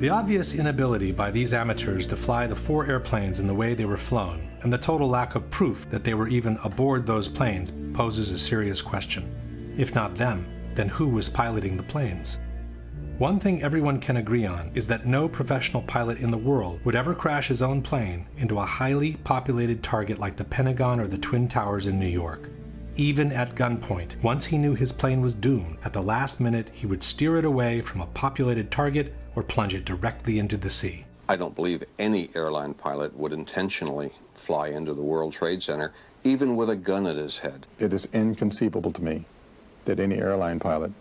The obvious inability by these amateurs to fly the 4 airplanes in the way they were flown, and the total lack of proof that they were even aboard those planes, poses a serious question. If not them, then who was piloting the planes? One thing everyone can agree on is that no professional pilot in the world would ever crash his own plane into a highly populated target like the Pentagon or the Twin Towers in New York. Even at gunpoint, once he knew his plane was doomed, at the last minute he would steer it away from a populated target or plunge it directly into the sea. I don't believe any airline pilot would intentionally fly into the World Trade Center, even with a gun at his head. It is inconceivable to me that any airline pilot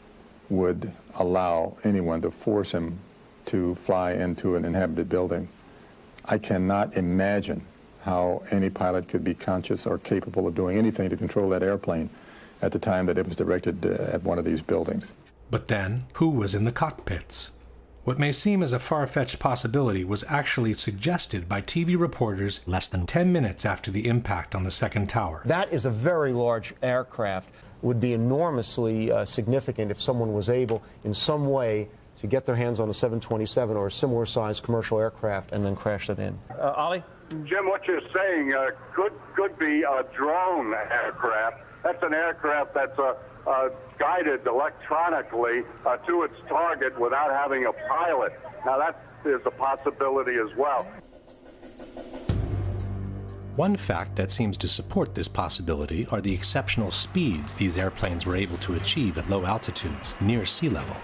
would allow anyone to force him to fly into an inhabited building. I cannot imagine how any pilot could be conscious or capable of doing anything to control that airplane at the time that it was directed at one of these buildings. But then, who was in the cockpits? What may seem as a far-fetched possibility was actually suggested by TV reporters less than 10 minutes after the impact on the second tower. That is a very large aircraft. Would be enormously significant if someone was able in some way to get their hands on a 727 or a similar sized commercial aircraft and then crash it in. Ollie? Jim, what you're saying could be a drone aircraft. That's an aircraft that's guided electronically to its target without having a pilot. Now that is a possibility as well. One fact that seems to support this possibility are the exceptional speeds these airplanes were able to achieve at low altitudes, near sea level.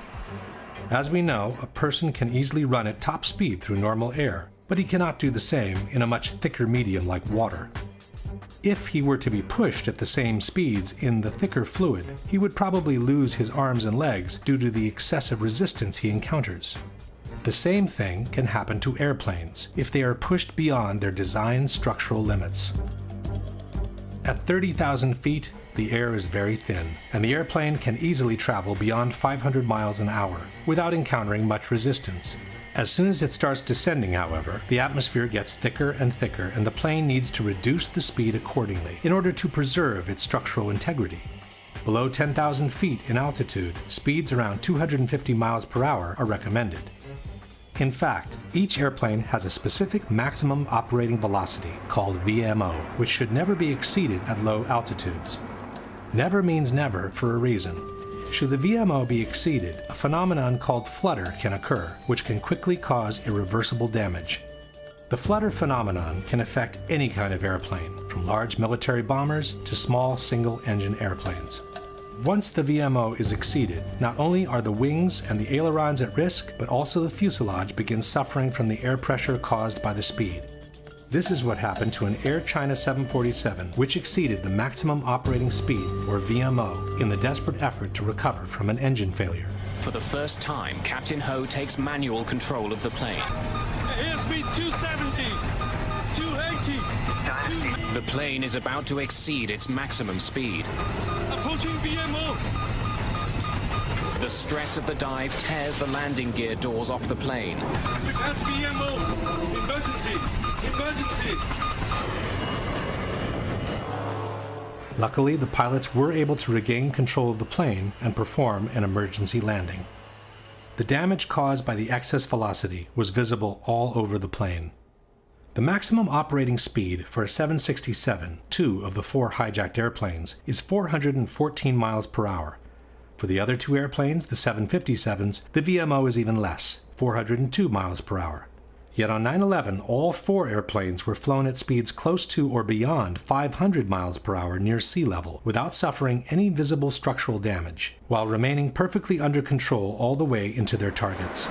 As we know, a person can easily run at top speed through normal air, but he cannot do the same in a much thicker medium like water. If he were to be pushed at the same speeds in the thicker fluid, he would probably lose his arms and legs due to the excessive resistance he encounters. The same thing can happen to airplanes if they are pushed beyond their design structural limits. At 30,000 feet, the air is very thin, and the airplane can easily travel beyond 500 miles an hour without encountering much resistance. As soon as it starts descending, however, the atmosphere gets thicker and thicker, and the plane needs to reduce the speed accordingly in order to preserve its structural integrity. Below 10,000 feet in altitude, speeds around 250 miles per hour are recommended. In fact, each airplane has a specific maximum operating velocity, called VMO, which should never be exceeded at low altitudes. Never means never for a reason. Should the VMO be exceeded, a phenomenon called flutter can occur, which can quickly cause irreversible damage. The flutter phenomenon can affect any kind of airplane, from large military bombers to small single-engine airplanes. Once the VMO is exceeded, not only are the wings and the ailerons at risk, but also the fuselage begins suffering from the air pressure caused by the speed. This is what happened to an Air China 747, which exceeded the maximum operating speed, or VMO, in the desperate effort to recover from an engine failure. For the first time, Captain Ho takes manual control of the plane. Airspeed 270, 280. The plane is about to exceed its maximum speed. Approaching VMO. The stress of the dive tears the landing gear doors off the plane. We pass VMO. Emergency. Emergency. Luckily, the pilots were able to regain control of the plane and perform an emergency landing. The damage caused by the excess velocity was visible all over the plane. The maximum operating speed for a 767, 2 of the 4 hijacked airplanes, is 414 miles per hour. For the other 2 airplanes, the 757s, the VMO is even less, 402 miles per hour. Yet on 9/11, all 4 airplanes were flown at speeds close to or beyond 500 miles per hour near sea level without suffering any visible structural damage, while remaining perfectly under control all the way into their targets.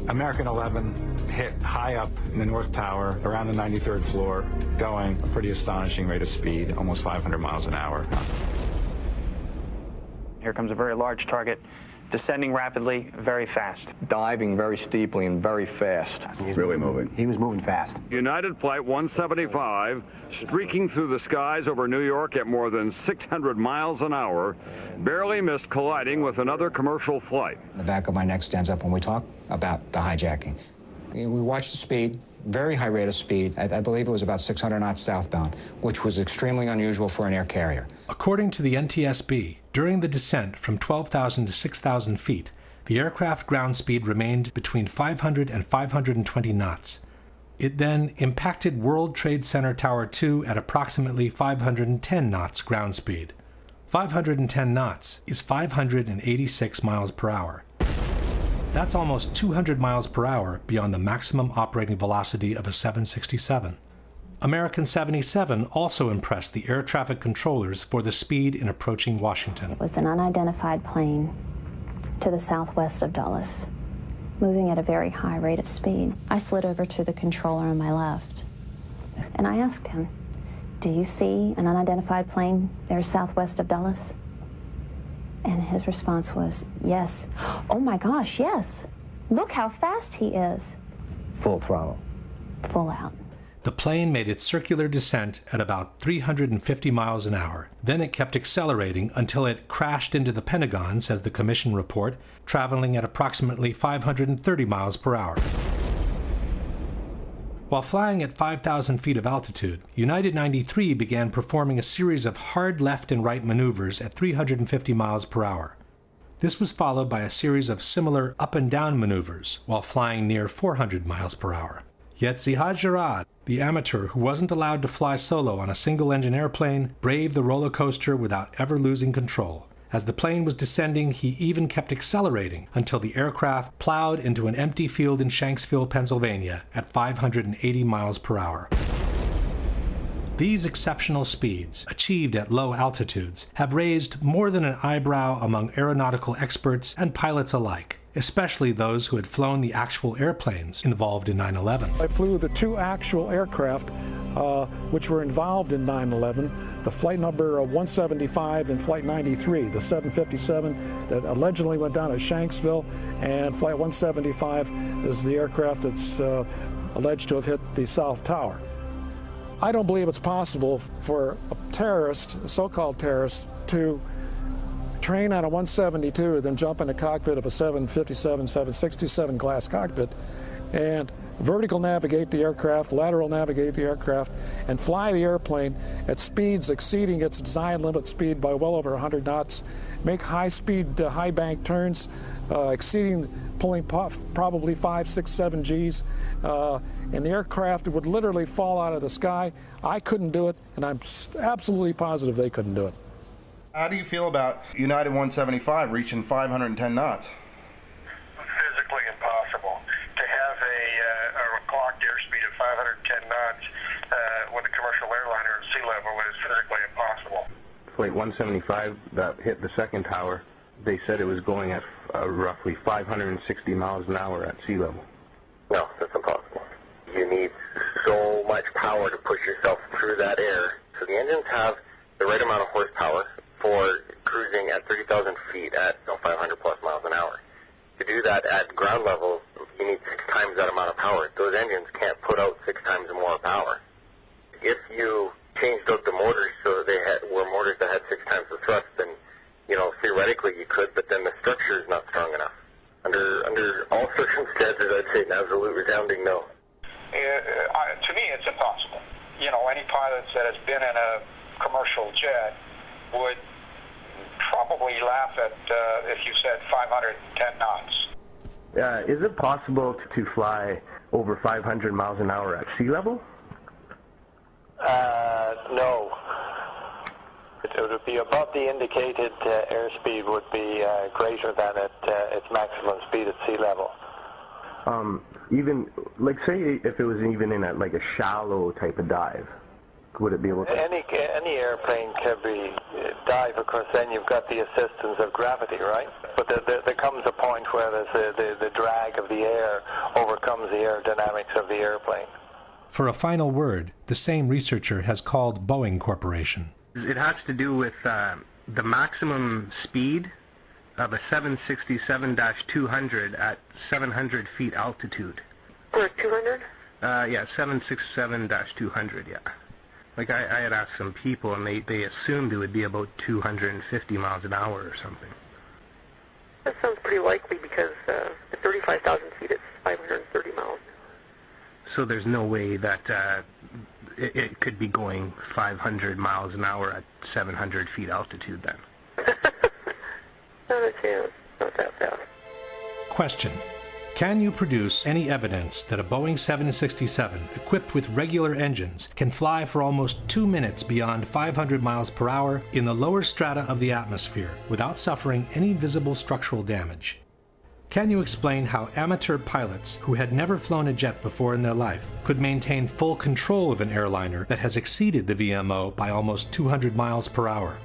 American 11 hit high up in the North Tower, around the 93rd floor, going a pretty astonishing rate of speed, almost 500 miles an hour. Here comes a very large target, descending rapidly, very fast. Diving very steeply and very fast. He's really moving. He was moving fast. United Flight 175, streaking through the skies over New York at more than 600 miles an hour, barely missed colliding with another commercial flight. The back of my neck stands up when we talk about the hijacking. We watch the speed, very high rate of speed. I believe it was about 600 knots southbound, which was extremely unusual for an air carrier. According to the NTSB, during the descent from 12,000 to 6,000 feet, the aircraft ground speed remained between 500 and 520 knots. It then impacted World Trade Center Tower 2 at approximately 510 knots ground speed. 510 knots is 586 miles per hour. That's almost 200 miles per hour beyond the maximum operating velocity of a 767. American 77 also impressed the air traffic controllers for the speed in approaching Washington. It was an unidentified plane to the southwest of Dulles, moving at a very high rate of speed. I slid over to the controller on my left. And I asked him, "Do you see an unidentified plane there southwest of Dulles?" And his response was, "Yes." "Oh my gosh, yes. Look how fast he is." Full throttle. Full out. The plane made its circular descent at about 350 miles an hour. Then it kept accelerating until it crashed into the Pentagon, says the commission report, traveling at approximately 530 miles per hour. While flying at 5,000 feet of altitude, United 93 began performing a series of hard left and right maneuvers at 350 miles per hour. This was followed by a series of similar up and down maneuvers while flying near 400 miles per hour. Yet Zihad Jarrad, the amateur who wasn't allowed to fly solo on a single-engine airplane, braved the roller coaster without ever losing control. As the plane was descending, he even kept accelerating until the aircraft plowed into an empty field in Shanksville, Pennsylvania at 580 miles per hour. These exceptional speeds, achieved at low altitudes, have raised more than an eyebrow among aeronautical experts and pilots alike, especially those who had flown the actual airplanes involved in 9/11. I flew the two actual aircraft which were involved in 9/11, the flight number 175 and flight 93, the 757 that allegedly went down at Shanksville, and flight 175 is the aircraft that's alleged to have hit the South Tower. I don't believe it's possible for a terrorist, a so-called terrorist, to train on a 172, then jump in the cockpit of a 757, 767 glass cockpit, and vertical navigate the aircraft, lateral navigate the aircraft, and fly the airplane at speeds exceeding its design limit speed by well over 100 knots, make high-speed, high-bank turns, pulling probably 5, 6, 7 Gs, and the aircraft would literally fall out of the sky. I couldn't do it, and I'm absolutely positive they couldn't do it. How do you feel about United 175 reaching 510 knots? Physically impossible. To have a clocked airspeed of 510 knots with a commercial airliner at sea level is physically impossible. Flight 175 that hit the second tower, they said it was going at roughly 560 miles an hour at sea level. No, that's impossible. You need so much power to push yourself through that air. So the engines have the right amount of horsepower for cruising at 30,000 feet at 500 plus miles an hour. To do that at ground level, you need 6 times that amount of power. Those engines can't put out 6 times more power. If you changed out the motors so they were motors that had 6 times the thrust, then theoretically you could, but then the structure is not strong enough. Under all circumstances, I'd say an absolute resounding no. To me, it's impossible. Any pilot that has been in a commercial jet would probably laugh at if you said 510 knots. Is it possible to fly over 500 miles an hour at sea level? No. It would be above the indicated airspeed would be greater than its maximum speed at sea level. Even, like, say if it was even in a shallow type of dive, would it be able to? Any airplane can be dive, of course, then you've got the assistance of gravity, right? But there comes a point where the drag of the air overcomes the aerodynamics of the airplane. For a final word, the same researcher has called Boeing Corporation. It has to do with the maximum speed of a 767-200 at 700 feet altitude. For 200? Yeah, 767-200, yeah. Like, I had asked some people, and they assumed it would be about 250 miles an hour or something. That sounds pretty likely because at 35,000 feet, it's 530 miles. So there's no way that it could be going 500 miles an hour at 700 feet altitude then? Not a chance. Not that fast. Question. Can you produce any evidence that a Boeing 767 equipped with regular engines can fly for almost 2 minutes beyond 500 miles per hour in the lower strata of the atmosphere without suffering any visible structural damage? Can you explain how amateur pilots who had never flown a jet before in their life could maintain full control of an airliner that has exceeded the VMO by almost 200 miles per hour?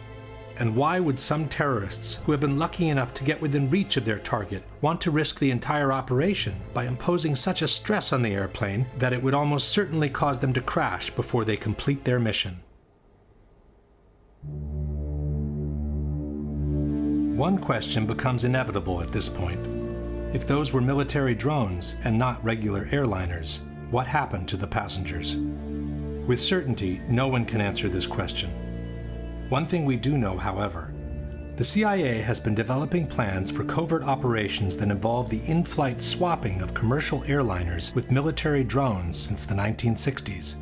And why would some terrorists who have been lucky enough to get within reach of their target want to risk the entire operation by imposing such a stress on the airplane that it would almost certainly cause them to crash before they complete their mission? One question becomes inevitable at this point. If those were military drones and not regular airliners, what happened to the passengers? With certainty, no one can answer this question. One thing we do know, however, the CIA has been developing plans for covert operations that involve the in-flight swapping of commercial airliners with military drones since the 1960s.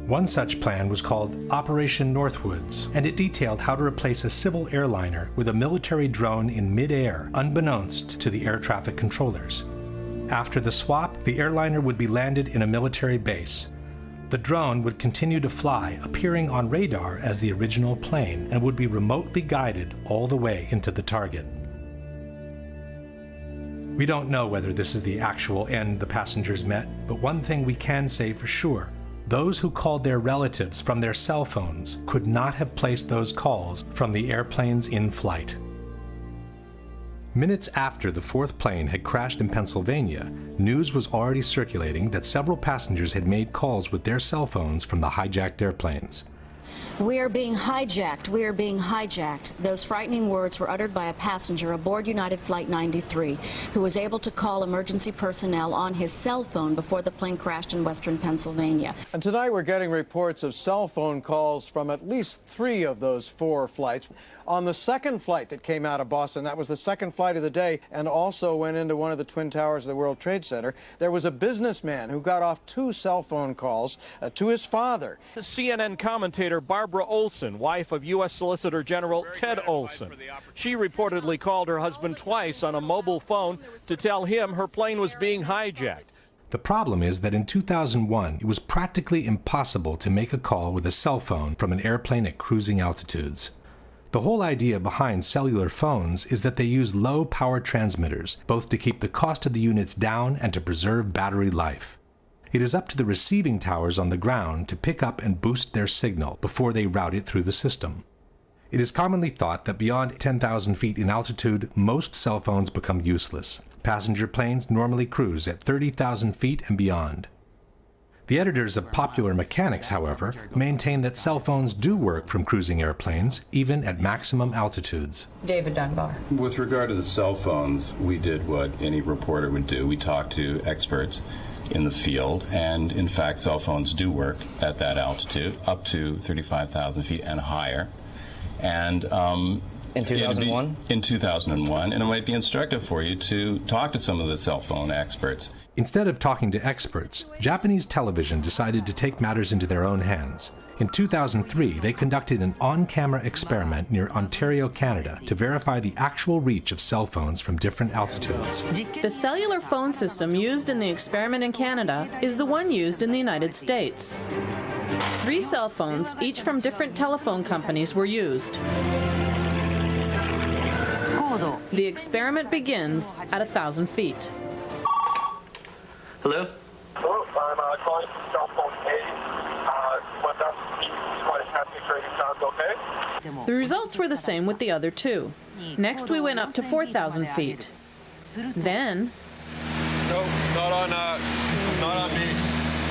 One such plan was called Operation Northwoods, and it detailed how to replace a civil airliner with a military drone in mid-air, unbeknownst to the air traffic controllers. After the swap, the airliner would be landed in a military base. The drone would continue to fly, appearing on radar as the original plane, and would be remotely guided all the way into the target. We don't know whether this is the actual end the passengers met, but one thing we can say for sure. Those who called their relatives from their cell phones could not have placed those calls from the airplanes in flight. Minutes after the fourth plane had crashed in Pennsylvania, news was already circulating that several passengers had made calls with their cell phones from the hijacked airplanes. "We are being hijacked. We are being hijacked." Those frightening words were uttered by a passenger aboard United Flight 93 who was able to call emergency personnel on his cell phone before the plane crashed in western Pennsylvania. And tonight we're getting reports of cell phone calls from at least 3 of those 4 flights. On the second flight that came out of Boston, that was the second flight of the day and also went into one of the Twin Towers of the World Trade Center, there was a businessman who got off 2 cell phone calls to his father. The CNN commentator Barbara Olson, wife of U.S. Solicitor General Ted Olson. She reportedly called her husband twice on a mobile phone to tell him her plane was being hijacked. The problem is that in 2001, it was practically impossible to make a call with a cell phone from an airplane at cruising altitudes. The whole idea behind cellular phones is that they use low power transmitters, both to keep the cost of the units down and to preserve battery life. It is up to the receiving towers on the ground to pick up and boost their signal before they route it through the system. It is commonly thought that beyond 10,000 feet in altitude, most cell phones become useless. Passenger planes normally cruise at 30,000 feet and beyond. The editors of Popular Mechanics, however, maintain that cell phones do work from cruising airplanes, even at maximum altitudes. David Dunbar. With regard to the cell phones, we did what any reporter would do. We talked to experts in the field, and in fact, cell phones do work at that altitude, up to 35,000 feet and higher. And in 2001? In 2001, and it might be instructive for you to talk to some of the cell phone experts. Instead of talking to experts, Japanese television decided to take matters into their own hands. In 2003, they conducted an on-camera experiment near Ontario, Canada, to verify the actual reach of cell phones from different altitudes. The cellular phone system used in the experiment in Canada is the one used in the United States. 3 cell phones, each from different telephone companies, were used. The experiment begins at 1,000 feet. Hello? Hello, I'm calling from cell phone A. What is happening trading sounds okay? The results were the same with the other 2. Next, we went up to 4,000 feet. Then, No, not on me.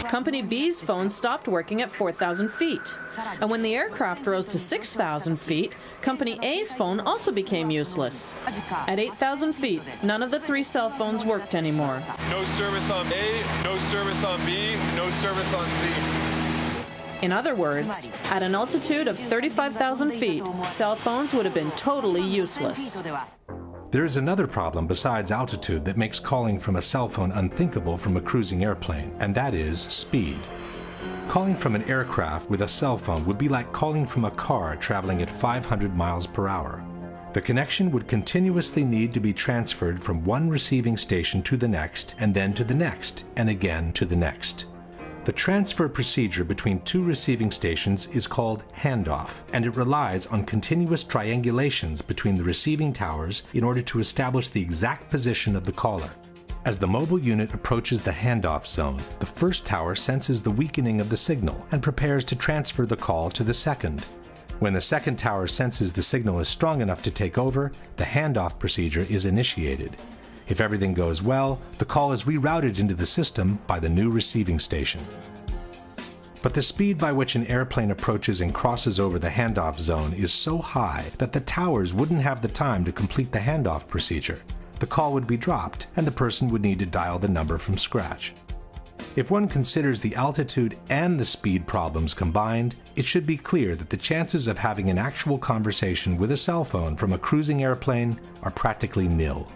Company B's phone stopped working at 4,000 feet. And when the aircraft rose to 6,000 feet, Company A's phone also became useless. At 8,000 feet, none of the 3 cell phones worked anymore. No service on A, no service on B, no service on C. In other words, at an altitude of 35,000 feet, cell phones would have been totally useless. There is another problem besides altitude that makes calling from a cell phone unthinkable from a cruising airplane, and that is speed. Calling from an aircraft with a cell phone would be like calling from a car traveling at 500 miles per hour. The connection would continuously need to be transferred from one receiving station to the next, and then to the next, and again to the next. The transfer procedure between two receiving stations is called handoff, and it relies on continuous triangulations between the receiving towers in order to establish the exact position of the caller. As the mobile unit approaches the handoff zone, the first tower senses the weakening of the signal and prepares to transfer the call to the second. When the second tower senses the signal is strong enough to take over, the handoff procedure is initiated. If everything goes well, the call is rerouted into the system by the new receiving station. But the speed by which an airplane approaches and crosses over the handoff zone is so high that the towers wouldn't have the time to complete the handoff procedure. The call would be dropped, and the person would need to dial the number from scratch. If one considers the altitude and the speed problems combined, it should be clear that the chances of having an actual conversation with a cell phone from a cruising airplane are practically nil.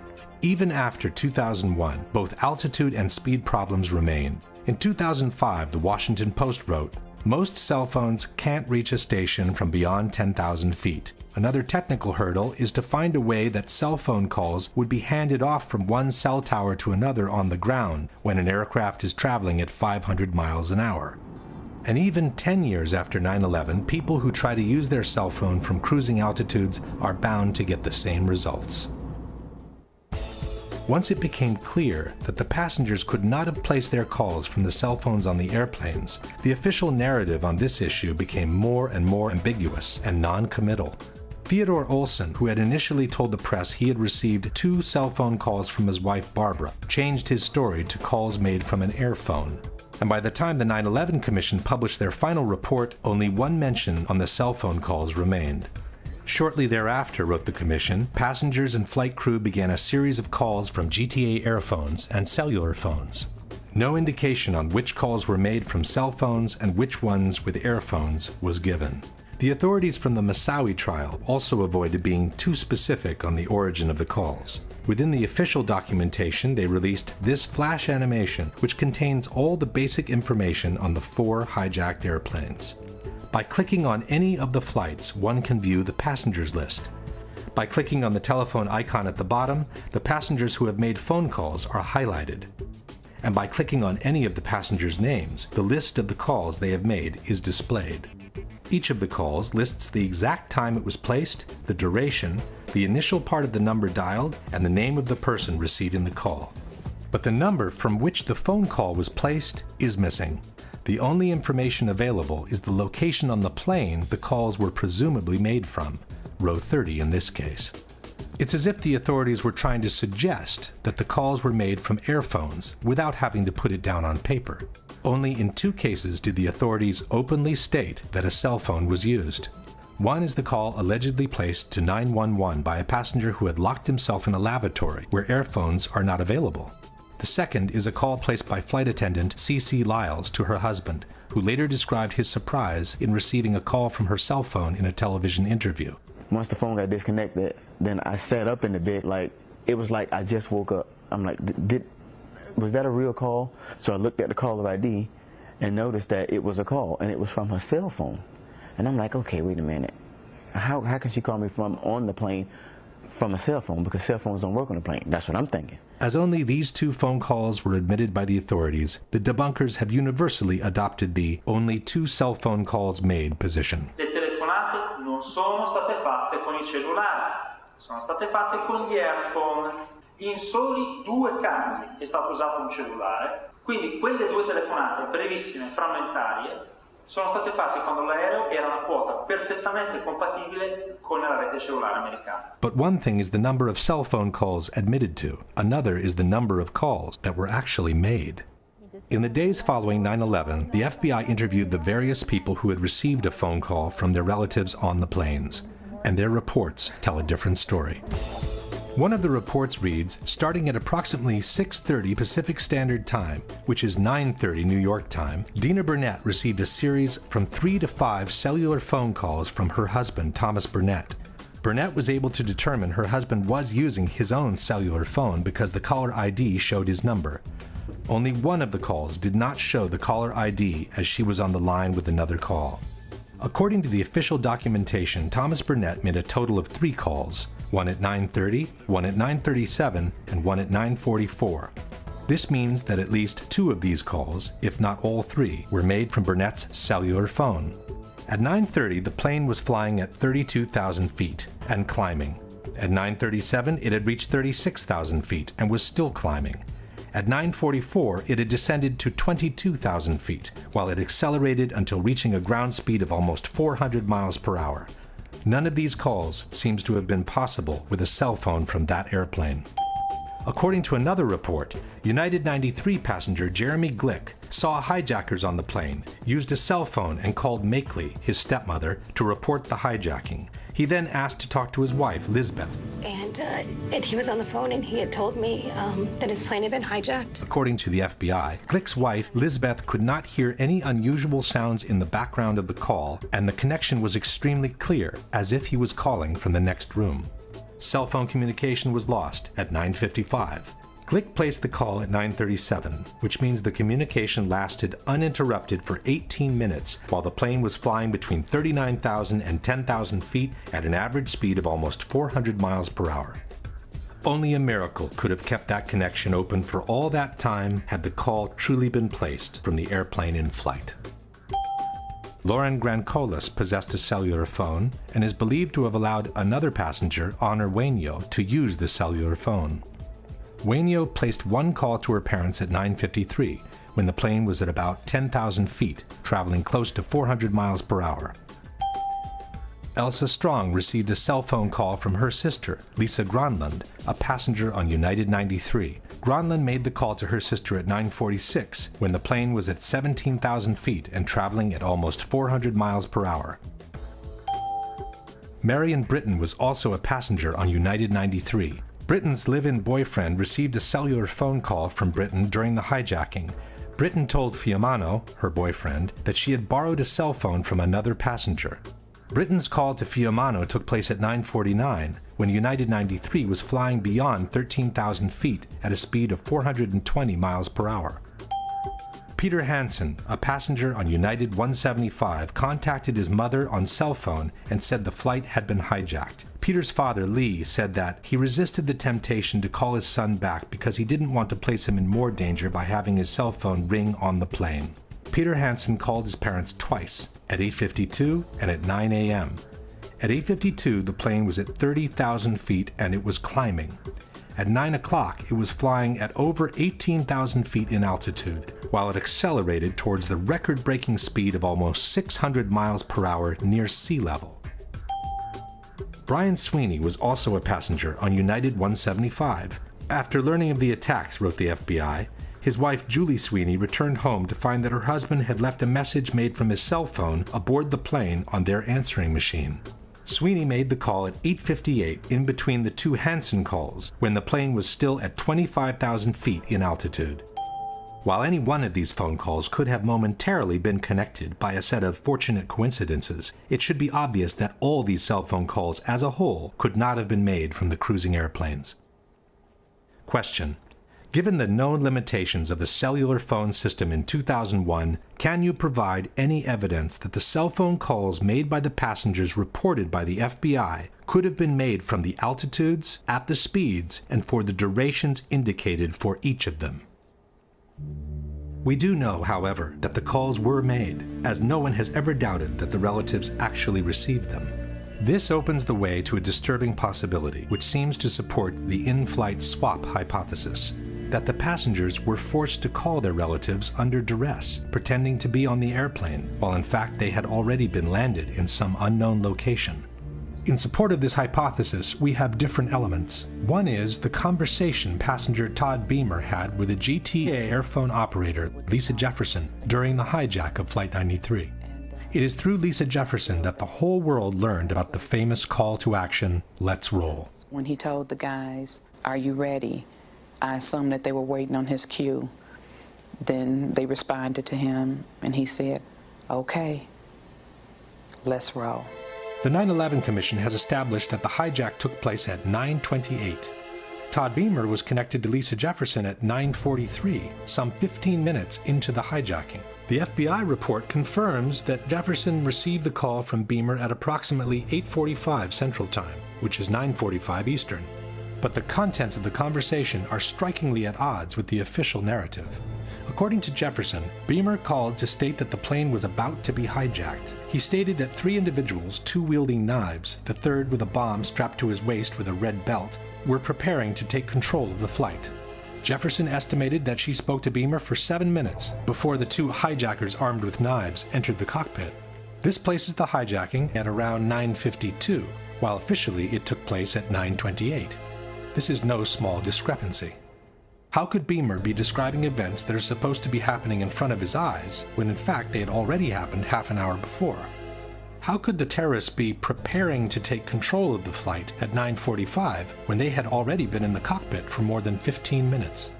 Even after 2001, both altitude and speed problems remain. In 2005, the Washington Post wrote, "Most cell phones can't reach a station from beyond 10,000 feet. Another technical hurdle is to find a way that cell phone calls would be handed off from one cell tower to another on the ground when an aircraft is traveling at 500 miles an hour." And even 10 years after 9/11, people who try to use their cell phone from cruising altitudes are bound to get the same results. Once it became clear that the passengers could not have placed their calls from the cell phones on the airplanes, the official narrative on this issue became more and more ambiguous and non-committal. Theodore Olson, who had initially told the press he had received 2 cell phone calls from his wife Barbara, changed his story to calls made from an air phone. And by the time the 9/11 Commission published their final report, only one mention on the cell phone calls remained. Shortly thereafter, wrote the Commission, passengers and flight crew began a series of calls from GTA airphones and cellular phones. No indication on which calls were made from cell phones and which ones with airphones was given. The authorities from the Moussaoui trial also avoided being too specific on the origin of the calls. Within the official documentation, they released this flash animation, which contains all the basic information on the 4 hijacked airplanes. By clicking on any of the flights, one can view the passengers list. By clicking on the telephone icon at the bottom, the passengers who have made phone calls are highlighted. And by clicking on any of the passengers' names, the list of the calls they have made is displayed. Each of the calls lists the exact time it was placed, the duration, the initial part of the number dialed, and the name of the person receiving the call. But the number from which the phone call was placed is missing. The only information available is the location on the plane the calls were presumably made from, row 30 in this case. It's as if the authorities were trying to suggest that the calls were made from airphones without having to put it down on paper. Only in 2 cases did the authorities openly state that a cell phone was used. One is the call allegedly placed to 911 by a passenger who had locked himself in a lavatory where airphones are not available. The second is a call placed by flight attendant C.C. Lyles to her husband, who later described his surprise in receiving a call from her cell phone in a television interview. Once the phone got disconnected, then I sat up in the bed like, it was like I just woke up. I'm like, was that a real call? So I looked at the caller ID and noticed that it was a call, and it was from her cell phone. And I'm like, okay, wait a minute. How can she call me from on the plane from a cell phone, because cell phones don't work on a plane? That's what I'm thinking. As only these 2 phone calls were admitted by the authorities, the debunkers have universally adopted the only 2 cell phone calls made position. Le telefonate non sono state fatte con i cellulari, sono state fatte con gli earphone. In soli 2 casi è stato usato un cellulare, quindi quelle 2 telefonate brevissime, frammentarie, sono state fatte quando l'aereo era una quota perfettamente compatibile con la rete cellulare americana. But one thing is the number of cell phone calls admitted to. Another is the number of calls that were actually made. In the days following 9/11, the FBI interviewed the various people who had received a phone call from their relatives on the planes, and their reports tell a different story. One of the reports reads, starting at approximately 6:30 Pacific Standard Time, which is 9:30 New York time, Dina Burnett received a series from 3 to 5 cellular phone calls from her husband, Thomas Burnett. Burnett was able to determine her husband was using his own cellular phone because the caller ID showed his number. Only one of the calls did not show the caller ID as she was on the line with another call. According to the official documentation, Thomas Burnett made a total of 3 calls, one at 9:30, one at 9:37, and one at 9:44. This means that at least 2 of these calls, if not all 3, were made from Burnett's cellular phone. At 9:30, the plane was flying at 32,000 feet and climbing. At 9:37, it had reached 36,000 feet and was still climbing. At 9:44, it had descended to 22,000 feet, while it accelerated until reaching a ground speed of almost 400 miles per hour. None of these calls seems to have been possible with a cell phone from that airplane. According to another report, United 93 passenger Jeremy Glick saw hijackers on the plane, used a cell phone and called Makeley, his stepmother, to report the hijacking. He then asked to talk to his wife, Lisbeth. And he was on the phone and he had told me that his plane had been hijacked. According to the FBI, Glick's wife, Lisbeth, could not hear any unusual sounds in the background of the call, and the connection was extremely clear, as if he was calling from the next room. Cell phone communication was lost at 9:55. Glick placed the call at 9:37, which means the communication lasted uninterrupted for 18 minutes while the plane was flying between 39,000 and 10,000 feet at an average speed of almost 400 miles per hour. Only a miracle could have kept that connection open for all that time had the call truly been placed from the airplane in flight. Lauren Grancolas possessed a cellular phone and is believed to have allowed another passenger, Honor Wainio, to use the cellular phone. Wainio placed one call to her parents at 9:53, when the plane was at about 10,000 feet, traveling close to 400 miles per hour. Elsa Strong received a cell phone call from her sister, Lisa Gronlund, a passenger on United 93. Gronlund made the call to her sister at 9:46, when the plane was at 17,000 feet and traveling at almost 400 miles per hour. Marion Britton was also a passenger on United 93. Britton's live-in boyfriend received a cellular phone call from Britton during the hijacking. Britton told Fiumano, her boyfriend, that she had borrowed a cell phone from another passenger. Britton's call to Fiumano took place at 9:49, when United 93 was flying beyond 13,000 feet at a speed of 420 miles per hour. Peter Hansen, a passenger on United 175, contacted his mother on cell phone and said the flight had been hijacked. Peter's father, Lee, said that he resisted the temptation to call his son back because he didn't want to place him in more danger by having his cell phone ring on the plane. Peter Hansen called his parents twice, at 8:52 and at 9 a.m. At 8:52, the plane was at 30,000 feet and it was climbing. At 9 o'clock, it was flying at over 18,000 feet in altitude, while it accelerated towards the record-breaking speed of almost 600 miles per hour near sea level. Brian Sweeney was also a passenger on United 175. After learning of the attacks, wrote the FBI, his wife Julie Sweeney returned home to find that her husband had left a message made from his cell phone aboard the plane on their answering machine. Sweeney made the call at 8:58 in between the 2 Hansen calls, when the plane was still at 25,000 feet in altitude. While any one of these phone calls could have momentarily been connected by a set of fortunate coincidences, it should be obvious that all these cell phone calls as a whole could not have been made from the cruising airplanes. Question: given the known limitations of the cellular phone system in 2001, can you provide any evidence that the cell phone calls made by the passengers reported by the FBI could have been made from the altitudes, at the speeds, and for the durations indicated for each of them? We do know, however, that the calls were made, as no one has ever doubted that the relatives actually received them. This opens the way to a disturbing possibility, which seems to support the in-flight swap hypothesis, that the passengers were forced to call their relatives under duress, pretending to be on the airplane, while in fact they had already been landed in some unknown location. In support of this hypothesis, we have different elements. One is the conversation passenger Todd Beamer had with a GTA airphone operator, Lisa Jefferson, during the hijack of Flight 93. It is through Lisa Jefferson that the whole world learned about the famous call to action, "Let's roll." When he told the guys, "Are you ready?" I assumed that they were waiting on his cue. Then they responded to him and he said, "Okay, let's roll." The 9/11 Commission has established that the hijack took place at 9:28. Todd Beamer was connected to Lisa Jefferson at 9:43, some 15 minutes into the hijacking. The FBI report confirms that Jefferson received the call from Beamer at approximately 8:45 Central Time, which is 9:45 Eastern. But the contents of the conversation are strikingly at odds with the official narrative. According to Jefferson, Beamer called to state that the plane was about to be hijacked. He stated that 3 individuals, 2 wielding knives, the third with a bomb strapped to his waist with a red belt, were preparing to take control of the flight. Jefferson estimated that she spoke to Beamer for 7 minutes before the 2 hijackers armed with knives entered the cockpit. This places the hijacking at around 9:52, while officially it took place at 9:28. This is no small discrepancy. How could Beamer be describing events that are supposed to be happening in front of his eyes when in fact they had already happened half an hour before? How could the terrorists be preparing to take control of the flight at 9:45 when they had already been in the cockpit for more than 15 minutes?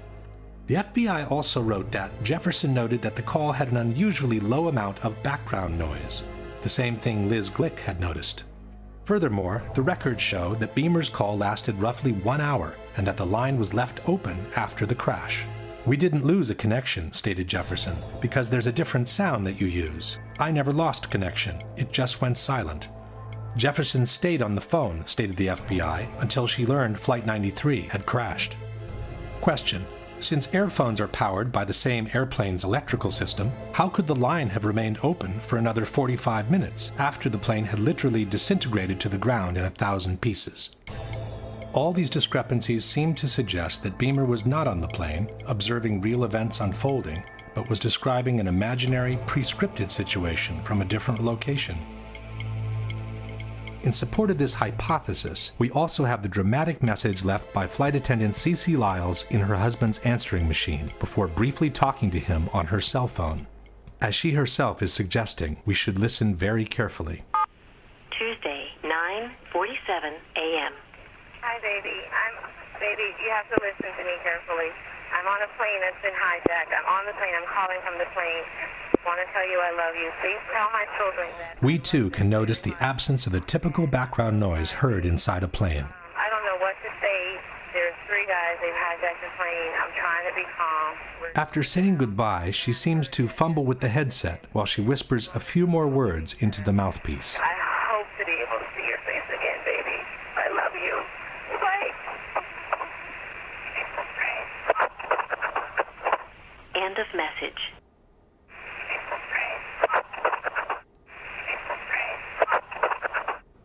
The FBI also wrote that Jefferson noted that the call had an unusually low amount of background noise, the same thing Liz Glick had noticed. Furthermore, the records show that Beamer's call lasted roughly 1 hour and that the line was left open after the crash. "We didn't lose a connection," stated Jefferson, "because there's a different sound that you use. I never lost connection, it just went silent." Jefferson stayed on the phone, stated the FBI, until she learned Flight 93 had crashed. Question: since airphones are powered by the same airplane's electrical system, how could the line have remained open for another 45 minutes after the plane had literally disintegrated to the ground in 1,000 pieces? All these discrepancies seem to suggest that Beamer was not on the plane, observing real events unfolding, but was describing an imaginary, pre-scripted situation from a different location. In support of this hypothesis, we also have the dramatic message left by flight attendant Cece Lyles in her husband's answering machine before briefly talking to him on her cell phone. As she herself is suggesting, we should listen very carefully. Tuesday, 9:47 a.m. Hi, baby. Baby, you have to listen to me carefully. I'm on a plane that's been hijacked. I'm on the plane. I'm calling from the plane. I want to tell you I love you. Please tell my children that. We too can notice the absence of the typical background noise heard inside a plane. I don't know what to say. There's 3 guys. They've hijacked the plane. I'm trying to be calm. After saying goodbye, she seems to fumble with the headset while she whispers a few more words into the mouthpiece. I hope to be able to see your face again, baby. I love you. Bye. End of message.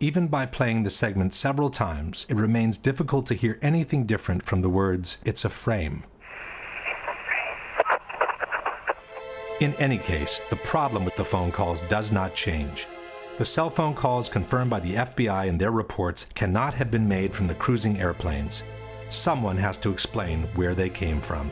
Even by playing the segment several times, it remains difficult to hear anything different from the words, "It's a frame." In any case, the problem with the phone calls does not change. The cell phone calls confirmed by the FBI in their reports cannot have been made from the cruising airplanes. Someone has to explain where they came from.